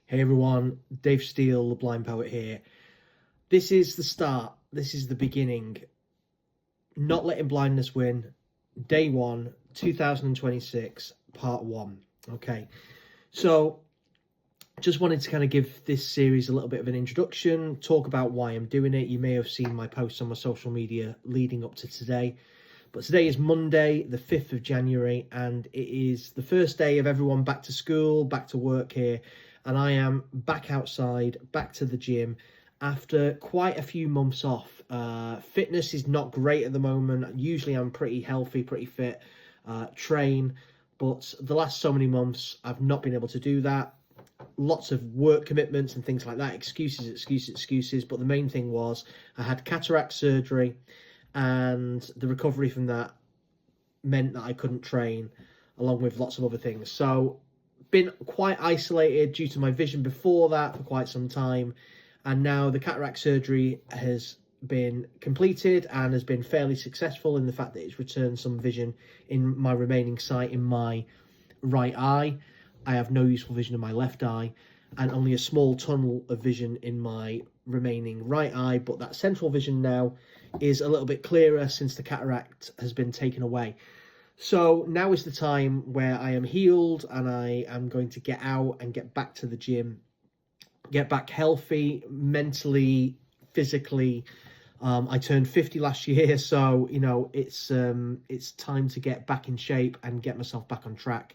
Hey everyone, Dave Steele, the Blind Poet here. This is the start, this is the beginning. Not letting blindness win, day 1, 2026, part 1. Okay, so just wanted to kind of give this series a little bit of an introduction, talk about why I'm doing it. You may have seen my posts on my social media leading up to today. But today is Monday, the 5th of January, and it is the first day of everyone back to school, back to work here. And I am back outside, back to the gym after quite a few months off. Fitness is not great at the moment. Usually I'm pretty healthy, pretty fit, train. But the last so many months, I've not been able to do that. Lots of work commitments and things like that. Excuses. But the main thing was I had cataract surgery, and the recovery from that meant that I couldn't train, along with lots of other things. So been quite isolated due to my vision before that for quite some time, and now the cataract surgery has been completed and has been fairly successful in the fact that it's returned some vision in my remaining sight in my right eye. I have no useful vision in my left eye and only a small tunnel of vision in my remaining right eye, but that central vision now is a little bit clearer since the cataract has been taken away. So now is the time where I am healed and I am going to get out and get back to the gym, get back healthy, mentally, physically. I turned 50 last year, so you know it's time to get back in shape and get myself back on track.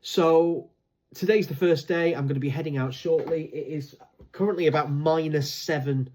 So today's the first day. I'm going to be heading out shortly. It is currently about -7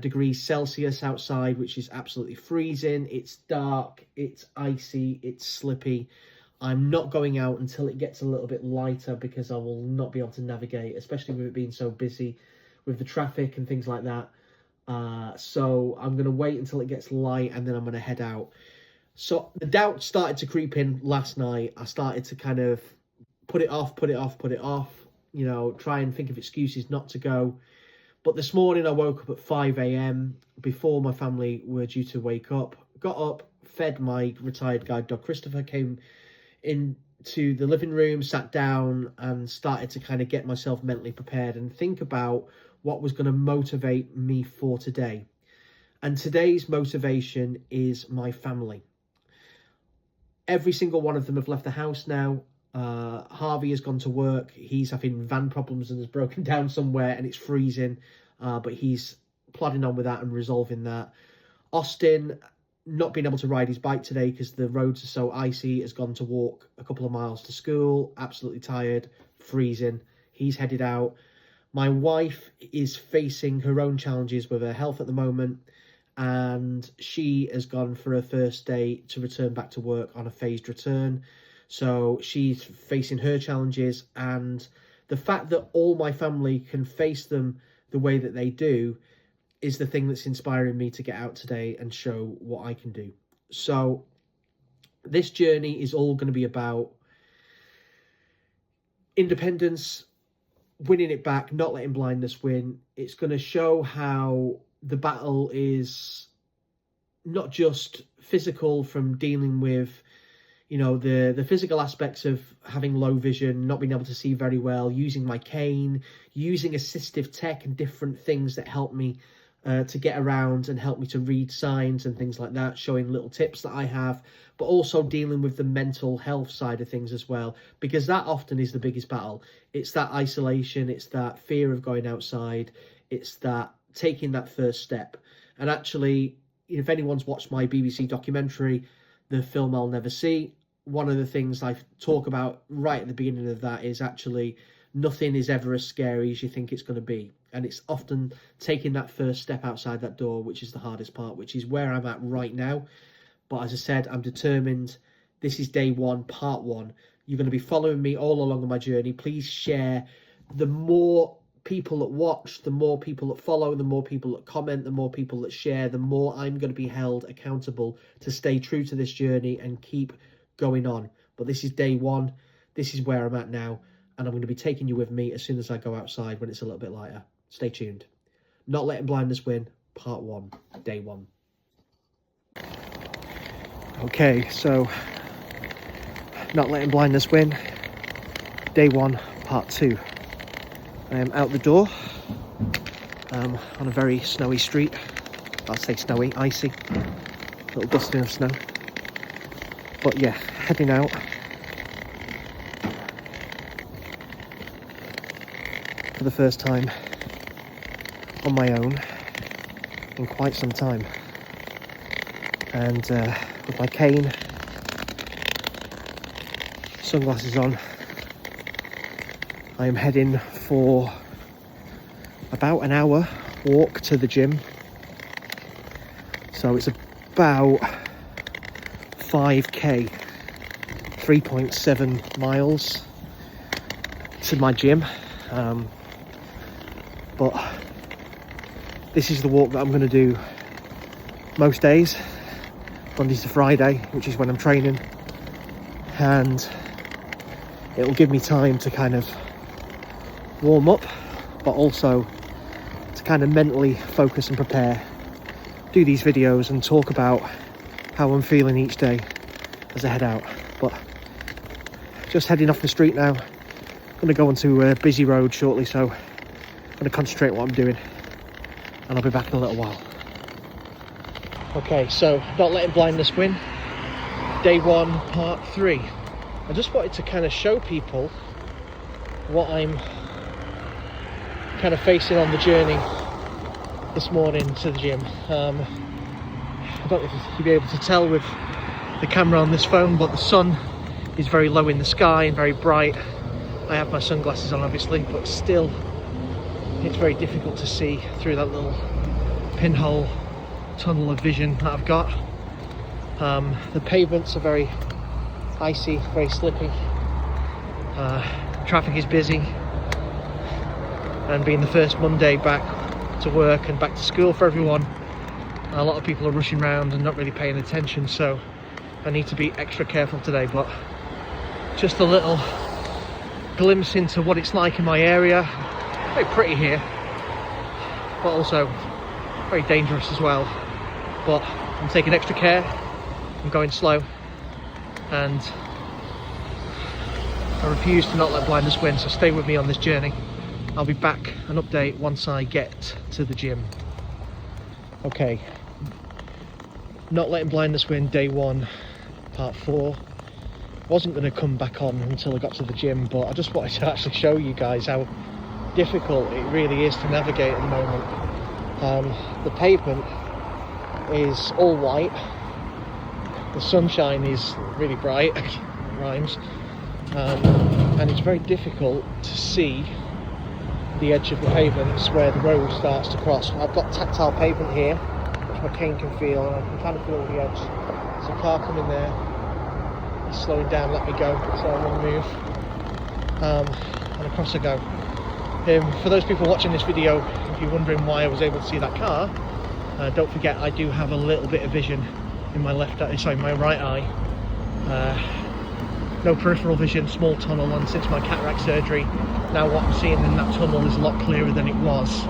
degrees Celsius outside, which is absolutely freezing. It's dark, it's icy, it's slippy. I'm not going out until it gets a little bit lighter because I will not be able to navigate, especially with it being so busy with the traffic and things like that. So I'm going to wait until it gets light and then I'm going to head out. So the doubt started to creep in last night. I started to kind of put it off, you know, try and think of excuses not to go. But this morning I woke up at 5 a.m. before my family were due to wake up. Got up, fed my retired guide dog Christopher, came into the living room, sat down and started to kind of get myself mentally prepared and think about what was going to motivate me for today. And today's motivation is my family. Every single one of them have left the house now. Harvey has gone to work. He's having van problems and has broken down somewhere and it's freezing, but he's plodding on with that and resolving that. Austin, not being able to ride his bike today because the roads are so icy, has gone to walk a couple of miles to school, absolutely tired, freezing. He's headed out. My wife is facing her own challenges with her health at the moment, and she has gone for her first day to return back to work on a phased return. So she's facing her challenges, and the fact that all my family can face them the way that they do is the thing that's inspiring me to get out today and show what I can do. So this journey is all going to be about independence, winning it back, not letting blindness win. It's going to show how the battle is not just physical from dealing with, you know, the physical aspects of having low vision, not being able to see very well, using my cane, using assistive tech and different things that help me to get around and help me to read signs and things like that, showing little tips that I have, but also dealing with the mental health side of things as well, because that often is the biggest battle. It's that isolation, it's that fear of going outside, it's that taking that first step. And actually, if anyone's watched my BBC documentary, The Film I'll Never See, one of the things I talk about right at the beginning of that is actually nothing is ever as scary as you think it's going to be. And it's often taking that first step outside that door, which is the hardest part, which is where I'm at right now. But as I said, I'm determined. This is day 1, part 1. You're going to be following me all along on my journey. Please share. The more people that watch, the more people that follow, the more people that comment, the more people that share, the more I'm going to be held accountable to stay true to this journey and keep going on. But this is day 1. This is where I'm at now, and I'm going to be taking you with me as soon as I go outside when it's a little bit lighter. Stay tuned. Not letting blindness win, part 1, day 1. Okay, so not letting blindness win, day 1, part 2. I am out the door on a very snowy street. I'll say snowy, icy, a little dusting of snow. But yeah, heading out. For the first time on my own in quite some time. And with my cane, sunglasses on, I am heading for about an hour walk to the gym. So it's about 5k, 3.7 miles to my gym. But this is the walk that I'm going to do most days, Mondays to Friday, which is when I'm training, and it will give me time to kind of warm up, but also to kind of mentally focus and prepare, do these videos and talk about how I'm feeling each day as I head out. But just heading off the street now. I'm going to go onto a busy road shortly, so I'm going to concentrate on what I'm doing, and I'll be back in a little while. Okay, so not letting blindness win, day 1, part 3. I just wanted to kind of show people what I'm kind of facing on the journey this morning to the gym. I don't know if you'll be able to tell with the camera on this phone, but the sun is very low in the sky and very bright. I have my sunglasses on obviously, but still it's very difficult to see through that little pinhole tunnel of vision that I've got. The pavements are very icy, very slippy. Traffic is busy, and being the first Monday back to work and back to school for everyone, a lot of people are rushing around and not really paying attention, so I need to be extra careful today. But just a little glimpse into what it's like in my area. Very pretty here, but also very dangerous as well. But I'm taking extra care, I'm going slow, and I refuse to not let blindness win, so stay with me on this journey. I'll be back and update once I get to the gym. Okay, not letting blindness win, day 1, part 4. Wasn't going to come back on until I got to the gym, but I just wanted to actually show you guys how difficult it really is to navigate at the moment. The pavement is all white, the sunshine is really bright, rhymes, and it's very difficult to see the edge of the pavements where the road starts to cross. I've got tactile pavement here, which my cane can feel, and I can kind of feel the edge. There's a car coming there, he's slowing down, let me go, so I'm going to move, and across I go. For those people watching this video, if you're wondering why I was able to see that car, don't forget I do have a little bit of vision in my my right eye. No peripheral vision, small tunnel, and since my cataract surgery, now what I'm seeing in that tunnel is a lot clearer than it was,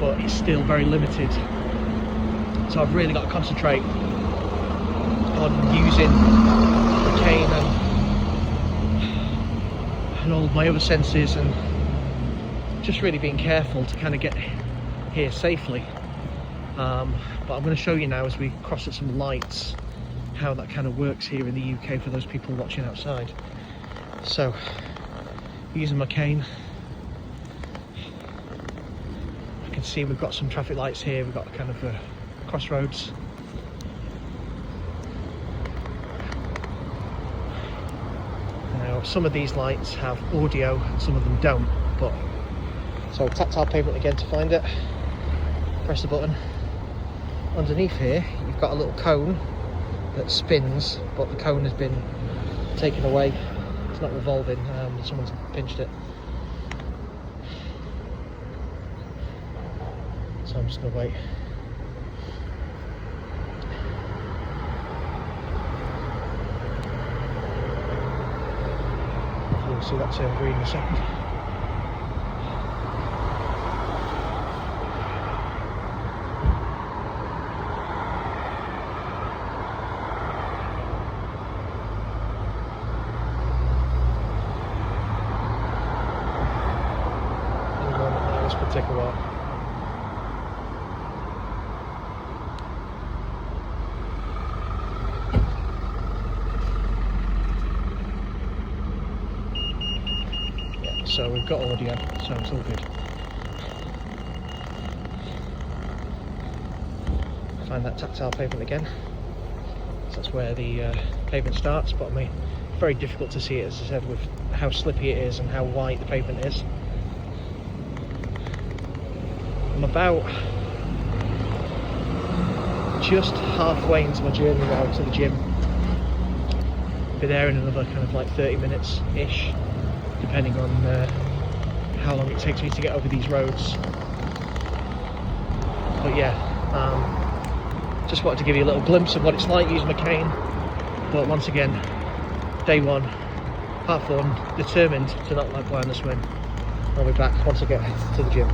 but it's still very limited. So I've really got to concentrate on using the cane and all my other senses, and just really being careful to kind of get here safely. But I'm going to show you now as we cross at some lights how that kind of works here in the UK for those people watching outside. So, using my cane, I can see we've got some traffic lights here, we've got kind of crossroads. Now, some of these lights have audio and some of them don't, but so tactile pavement again to find it. Press the button. Underneath here, you've got a little cone that spins, but the cone has been taken away. It's not revolving, someone's pinched it. So I'm just going to wait. You'll see that turn green in a second. this could take a while. Yeah, so we've got audio, so it's all good. Find that tactile pavement again. So that's where the pavement starts, but I mean, very difficult to see it, as I said, with how slippy it is and how white the pavement is. I'm about just halfway into my journey now to the gym. Be there in another kind of like 30 minutes ish, depending on how long it takes me to get over these roads. But yeah, just wanted to give you a little glimpse of what it's like using my cane. But once again, day one, have fun, determined to not let blindness win. I'll be back once I get to the gym.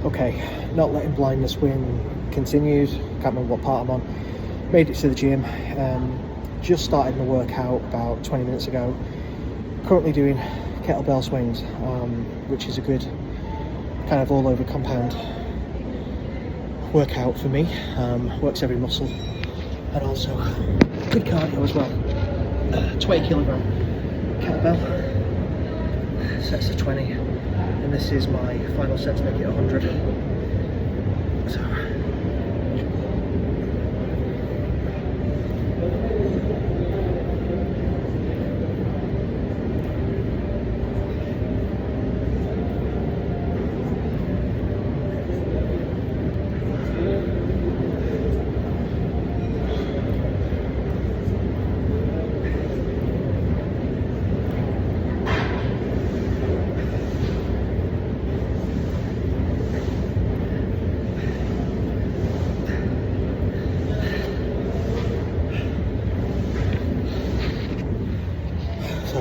Okay, not letting blindness win continued. Can't remember what part I'm on. Made it to the gym. Just started my workout about 20 minutes ago. Currently doing kettlebell swings, which is a good kind of all over compound workout for me. Works every muscle and also good cardio as well. 20 kilogram kettlebell, sets of 20, and this is my final set to make it 100. So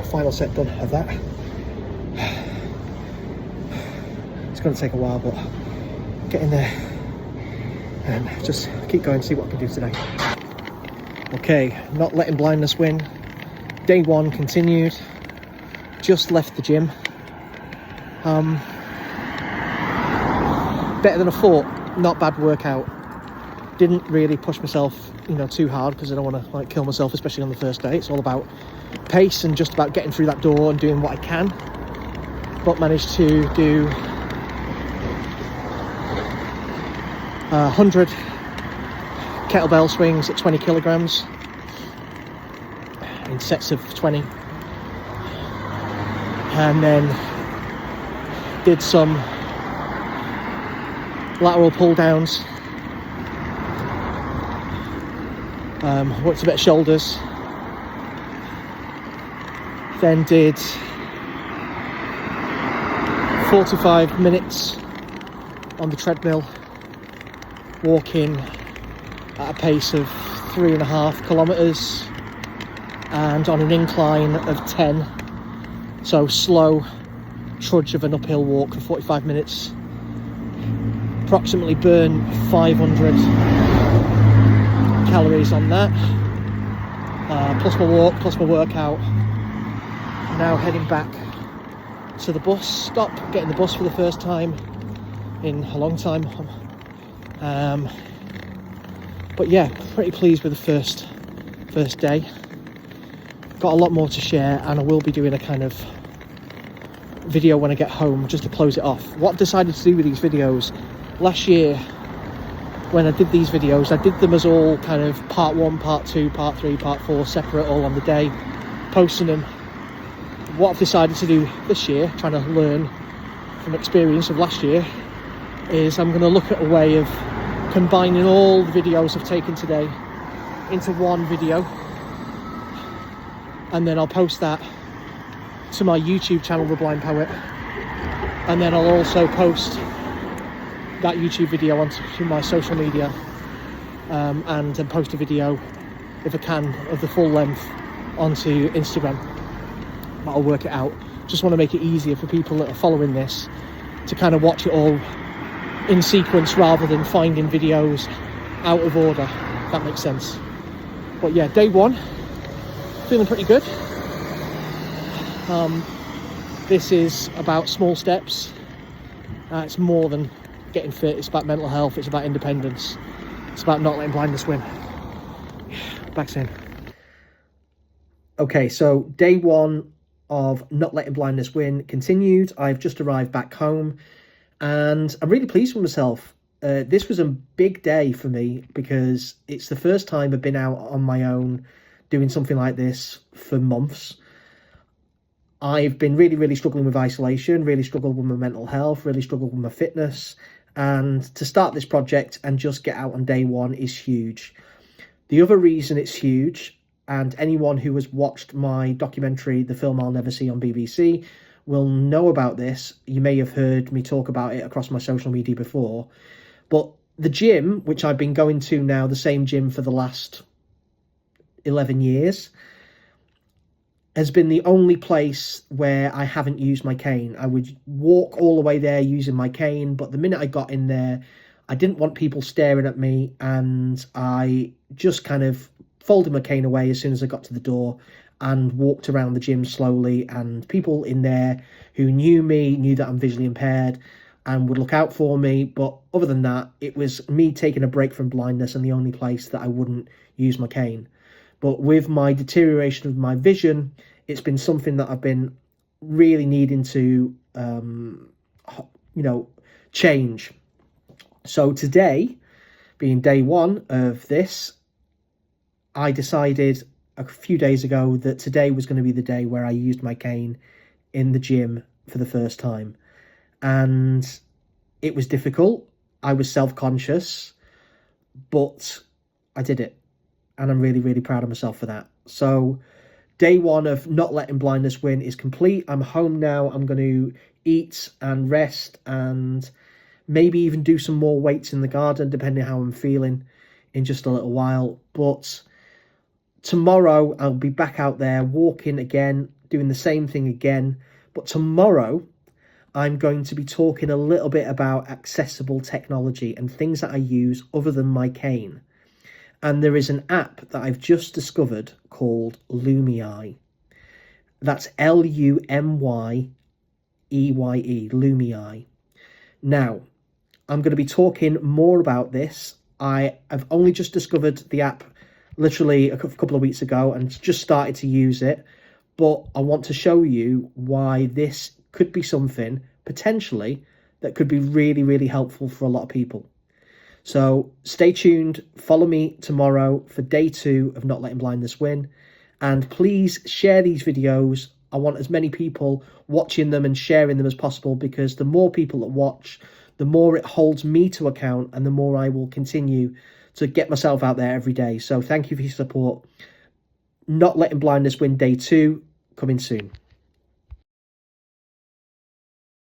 final set done of that. It's going to take a while, but get in there and just keep going, see what I can do today. Okay, not letting blindness win. Day one continued. Just left the gym. Better than I thought. Not bad workout. Didn't really push myself, too hard, because I don't want to kill myself, especially on the first day. It's all about pace and just about getting through that door and doing what I can. But managed to do 100 kettlebell swings at 20 kilograms in sets of 20, and then did some lateral pull downs. Worked a bit of shoulders, then did 45 minutes on the treadmill, walking at a pace of 3.5 kilometers and on an incline of 10, so slow trudge of an uphill walk for 45 minutes. Approximately burn 500 calories on that, plus my walk, plus my workout. Now heading back to the bus stop, getting the bus for the first time in a long time. But yeah, pretty pleased with the first day. Got a lot more to share, and I will be doing a kind of video when I get home just to close it off. What I've decided to do with these videos, last year when I did these videos, I did them as all kind of part 1, part 2, part 3, part 4, separate, all on the day, posting them. What I've decided to do this year, trying to learn from experience of last year, is I'm going to look at a way of combining all the videos I've taken today into one video, and then I'll post that to my YouTube channel, The Blind Poet, and then I'll also post that YouTube video onto my social media, and then post a video, if I can, of the full length onto Instagram. I'll work it out. Just want to make it easier for people that are following this to kind of watch it all in sequence rather than finding videos out of order, if that makes sense. But yeah, day one, feeling pretty good. This is about small steps, It's more than getting fit. It's about mental health. It's about independence. It's about not letting blindness win. Back in. Okay, so day one of not letting blindness win continued. I've just arrived back home and I'm really pleased with myself. This was a big day for me because it's the first time I've been out on my own doing something like this for months. I've been really struggling with isolation, really struggled with my mental health, really struggled with my fitness. And to start this project and just get out on day one is huge. The other reason it's huge, and anyone who has watched my documentary, The Film I'll Never See on BBC, will know about this. You may have heard me talk about it across my social media before. But the gym, which I've been going to now, the same gym for the last 11 years, has been the only place where I haven't used my cane. I would walk all the way there using my cane, but the minute I got in there, I didn't want people staring at me, and I just kind of folded my cane away as soon as I got to the door and walked around the gym slowly, and people in there who knew me knew that I'm visually impaired and would look out for me. But other than that, it was me taking a break from blindness and the only place that I wouldn't use my cane. But with my deterioration of my vision, it's been something that I've been really needing to, change. So today, being day one of this, I decided a few days ago that today was going to be the day where I used my cane in the gym for the first time. And it was difficult. I was self-conscious, but I did it. And I'm really proud of myself for that. So day one of not letting blindness win is complete. I'm home now. I'm going to eat and rest and maybe even do some more weights in the garden, depending on how I'm feeling in just a little while. But tomorrow I'll be back out there walking again, doing the same thing again. But tomorrow I'm going to be talking a little bit about accessible technology and things that I use other than my cane. And there is an app that I've just discovered called Lumii. That's Lumye, Lumii. Now, I'm going to be talking more about this. I have only just discovered the app literally a couple of weeks ago and just started to use it. But I want to show you why this could be something, potentially, that could be really helpful for a lot of people. So stay tuned, follow me tomorrow for day two of Not Letting Blindness Win. And please share these videos. I want as many people watching them and sharing them as possible, because the more people that watch, the more it holds me to account and the more I will continue to get myself out there every day. So thank you for your support. Not Letting Blindness Win day two, coming soon.